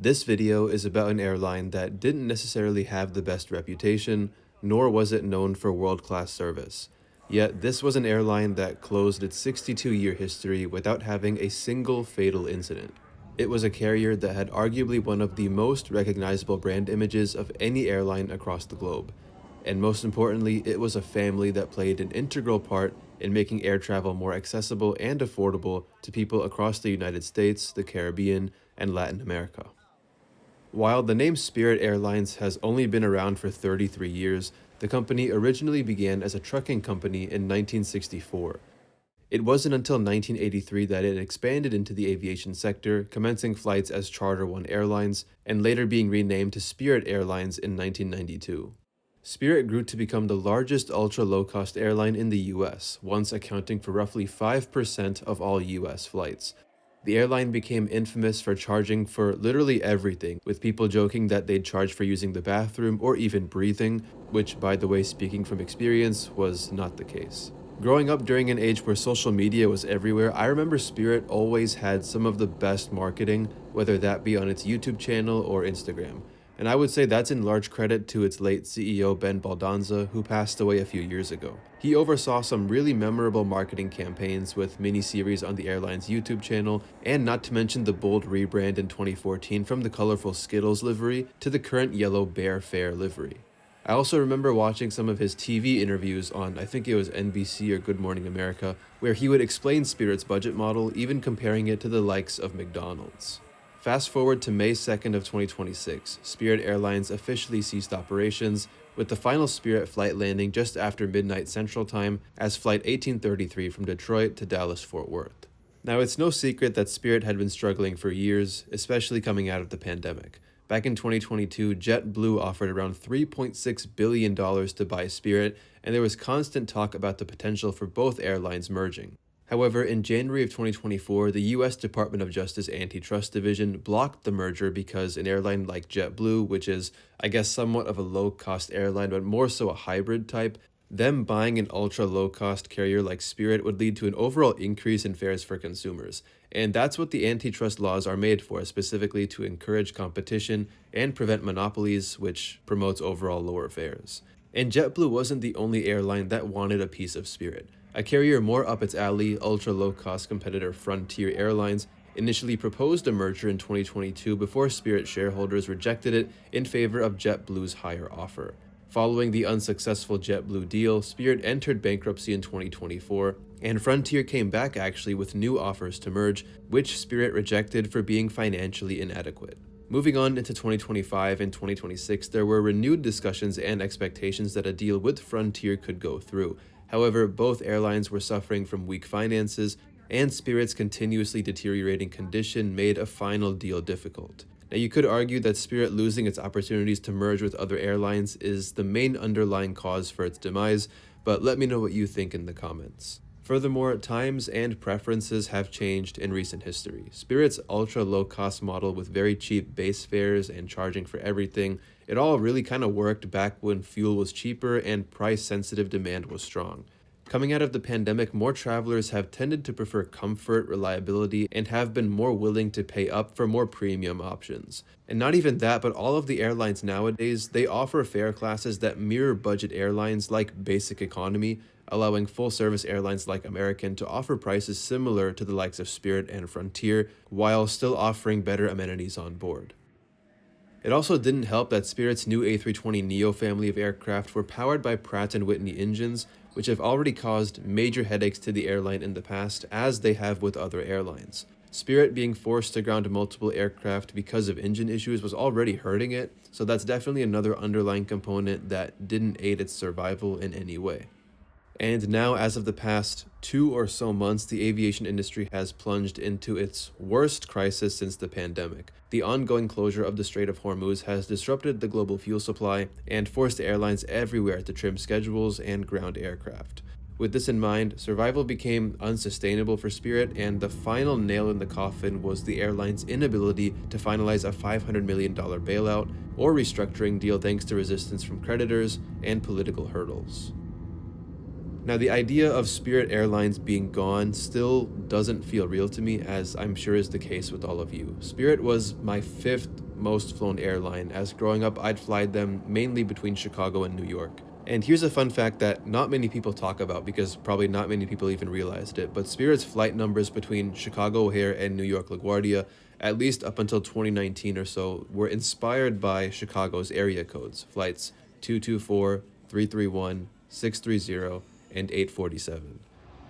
This video is about an airline that didn't necessarily have the best reputation, nor was it known for world-class service. Yet this was an airline that closed its 62-year history without having a single fatal incident. It was a carrier that had arguably one of the most recognizable brand images of any airline across the globe. And most importantly, it was a family that played an integral part in making air travel more accessible and affordable to people across the United States, the Caribbean, and Latin America. While the name Spirit Airlines has only been around for 33 years, the company originally began as a trucking company in 1964. It wasn't until 1983 that it expanded into the aviation sector, commencing flights as Charter One Airlines, and later being renamed to Spirit Airlines in 1992. Spirit grew to become the largest ultra-low-cost airline in the US, once accounting for roughly 5% of all US flights. The airline became infamous for charging for literally everything, with people joking that they'd charge for using the bathroom or even breathing, which, by the way, speaking from experience, was not the case. Growing up during an age where social media was everywhere, I remember Spirit always had some of the best marketing, whether that be on its YouTube channel or Instagram. And I would say that's in large credit to its late CEO Ben Baldanza, who passed away a few years ago. He oversaw some really memorable marketing campaigns with mini-series on the airline's YouTube channel, and not to mention the bold rebrand in 2014 from the colorful Skittles livery to the current yellow Bear Fare livery. I also remember watching some of his TV interviews on, I think it was NBC or Good Morning America, where he would explain Spirit's budget model, even comparing it to the likes of McDonald's. Fast forward to May 2nd of 2026, Spirit Airlines officially ceased operations, with the final Spirit flight landing just after midnight Central Time as Flight 1833 from Detroit to Dallas-Fort Worth. Now, it's no secret that Spirit had been struggling for years, especially coming out of the pandemic. Back in 2022, JetBlue offered around $3.6 billion to buy Spirit, and there was constant talk about the potential for both airlines merging. However, in January of 2024, the US Department of Justice Antitrust Division blocked the merger because an airline like JetBlue, which is, I guess, somewhat of a low-cost airline, but more so a hybrid type, them buying an ultra-low-cost carrier like Spirit would lead to an overall increase in fares for consumers. And that's what the antitrust laws are made for, specifically to encourage competition and prevent monopolies, which promotes overall lower fares. And JetBlue wasn't the only airline that wanted a piece of Spirit. A carrier more up its alley, ultra-low-cost competitor Frontier Airlines, initially proposed a merger in 2022 before Spirit shareholders rejected it in favor of JetBlue's higher offer. Following the unsuccessful JetBlue deal, Spirit entered bankruptcy in 2024, and Frontier came back actually with new offers to merge, which Spirit rejected for being financially inadequate. Moving on into 2025 and 2026, there were renewed discussions and expectations that a deal with Frontier could go through. However, both airlines were suffering from weak finances, and Spirit's continuously deteriorating condition made a final deal difficult. Now, you could argue that Spirit losing its opportunities to merge with other airlines is the main underlying cause for its demise, but let me know what you think in the comments. Furthermore, times and preferences have changed in recent history. Spirit's ultra-low-cost model with very cheap base fares and charging for everything, it all really kind of worked back when fuel was cheaper and price-sensitive demand was strong. Coming out of the pandemic, more travelers have tended to prefer comfort, reliability, and have been more willing to pay up for more premium options. And not even that, but all of the airlines nowadays, they offer fare classes that mirror budget airlines like Basic Economy, allowing full-service airlines like American to offer prices similar to the likes of Spirit and Frontier, while still offering better amenities on board. It also didn't help that Spirit's new A320neo family of aircraft were powered by Pratt & Whitney engines, which have already caused major headaches to the airline in the past, as they have with other airlines. Spirit being forced to ground multiple aircraft because of engine issues was already hurting it, so that's definitely another underlying component that didn't aid its survival in any way. And now, as of the past 2 or so months, the aviation industry has plunged into its worst crisis since the pandemic. The ongoing closure of the Strait of Hormuz has disrupted the global fuel supply and forced airlines everywhere to trim schedules and ground aircraft. With this in mind, survival became unsustainable for Spirit, and the final nail in the coffin was the airline's inability to finalize a $500 million bailout or restructuring deal thanks to resistance from creditors and political hurdles. Now, the idea of Spirit Airlines being gone still doesn't feel real to me, as I'm sure is the case with all of you. Spirit was my 5th most flown airline, as growing up I'd fly them mainly between Chicago and New York. And here's a fun fact that not many people talk about because probably not many people even realized it, but Spirit's flight numbers between Chicago O'Hare and New York LaGuardia, at least up until 2019 or so, were inspired by Chicago's area codes, flights 224, 331, 630, and 847.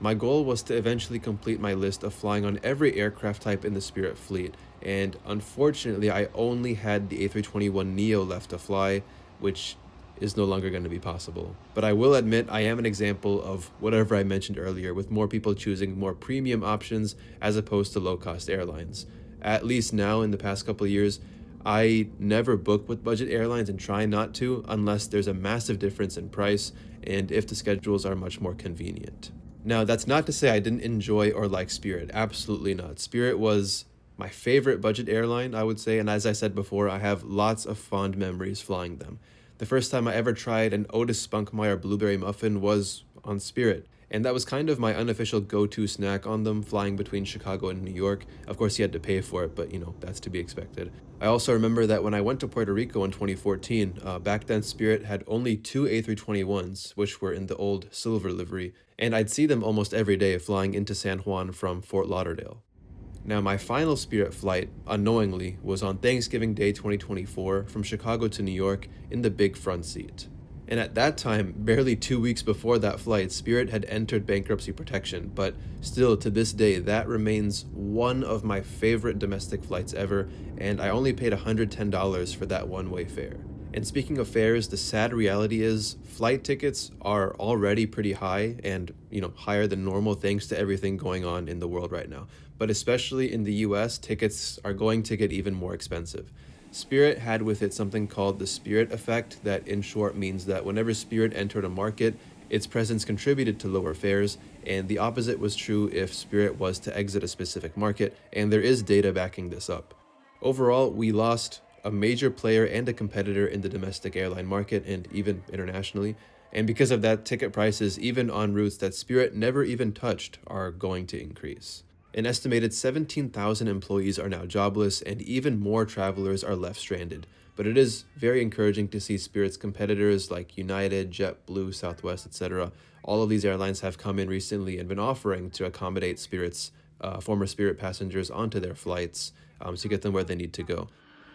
My goal was to eventually complete my list of flying on every aircraft type in the Spirit fleet, and unfortunately I only had the A321neo left to fly, which is no longer going to be possible. But I will admit I am an example of whatever I mentioned earlier, with more people choosing more premium options as opposed to low-cost airlines. At least now, in the past couple of years, I never book with budget airlines and try not to unless there's a massive difference in price and if the schedules are much more convenient. Now, that's not to say I didn't enjoy or like Spirit. Absolutely not. Spirit was my favorite budget airline, I would say, and as I said before, I have lots of fond memories flying them. The first time I ever tried an Otis Spunkmeyer blueberry muffin was on Spirit, and that was kind of my unofficial go-to snack on them, flying between Chicago and New York. Of course, you had to pay for it, but that's to be expected. I also remember that when I went to Puerto Rico in 2014, back then Spirit had only two A321s, which were in the old silver livery, and I'd see them almost every day flying into San Juan from Fort Lauderdale. Now, my final Spirit flight, unknowingly, was on Thanksgiving Day 2024 from Chicago to New York in the big front seat. And at that time, barely 2 weeks before that flight, Spirit had entered bankruptcy protection, but still to this day, that remains one of my favorite domestic flights ever, and I only paid $110 for that one-way fare. And speaking of fares, the sad reality is flight tickets are already pretty high and, higher than normal thanks to everything going on in the world right now. But especially in the US, tickets are going to get even more expensive. Spirit had with it something called the Spirit effect, that in short means that whenever Spirit entered a market, its presence contributed to lower fares, and the opposite was true if Spirit was to exit a specific market, and there is data backing this up. Overall, we lost a major player and a competitor in the domestic airline market and even internationally, and because of that, ticket prices, even on routes that Spirit never even touched, are going to increase. An estimated 17,000 employees are now jobless, and even more travelers are left stranded. But it is very encouraging to see Spirit's competitors like United, JetBlue, Southwest, etc. All of these airlines have come in recently and been offering to accommodate Spirit's former Spirit passengers onto their flights to get them where they need to go.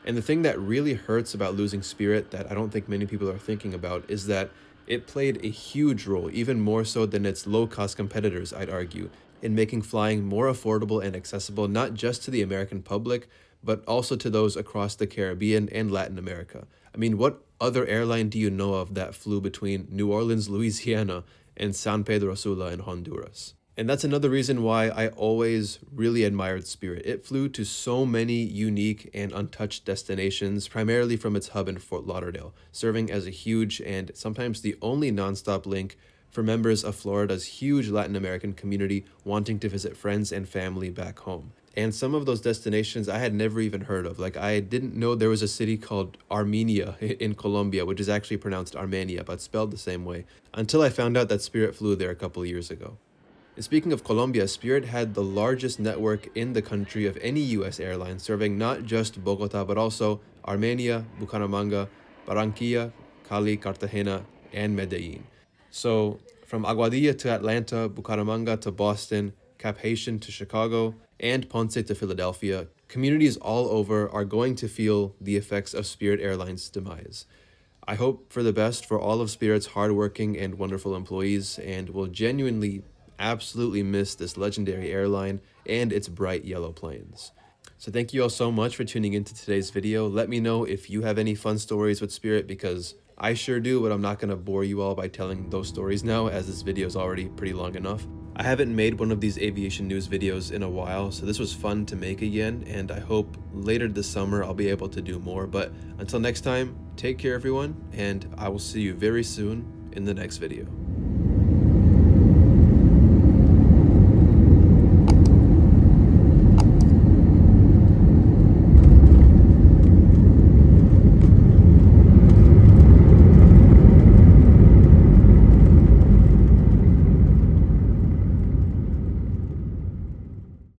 And the thing that really hurts about losing Spirit that I don't think many people are thinking about is that it played a huge role, even more so than its low-cost competitors, I'd argue, in making flying more affordable and accessible not just to the American public, but also to those across the Caribbean and Latin America. I mean, what other airline do you know of that flew between New Orleans, Louisiana, and San Pedro Sula in Honduras? And that's another reason why I always really admired Spirit. It flew to so many unique and untouched destinations, primarily from its hub in Fort Lauderdale, serving as a huge and sometimes the only nonstop link for members of Florida's huge Latin American community wanting to visit friends and family back home. And some of those destinations I had never even heard of. Like, I didn't know there was a city called Armenia in Colombia, which is actually pronounced Armenia, but spelled the same way, until I found out that Spirit flew there a couple of years ago. And speaking of Colombia, Spirit had the largest network in the country of any U.S. airline, serving not just Bogota, but also Armenia, Bucaramanga, Barranquilla, Cali, Cartagena, and Medellin. So from Aguadilla to Atlanta, Bucaramanga to Boston, Cap Haitian to Chicago, and Ponce to Philadelphia, communities all over are going to feel the effects of Spirit Airlines' demise. I hope for the best for all of Spirit's hardworking and wonderful employees, and will genuinely absolutely miss this legendary airline and its bright yellow planes. So thank you all so much for tuning into today's video. Let me know if you have any fun stories with Spirit, because I sure do, but I'm not going to bore you all by telling those stories now, as this video is already pretty long enough. I haven't made one of these aviation news videos in a while, so this was fun to make again, and I hope later this summer I'll be able to do more. But until next time, take care everyone, and I will see you very soon in the next video.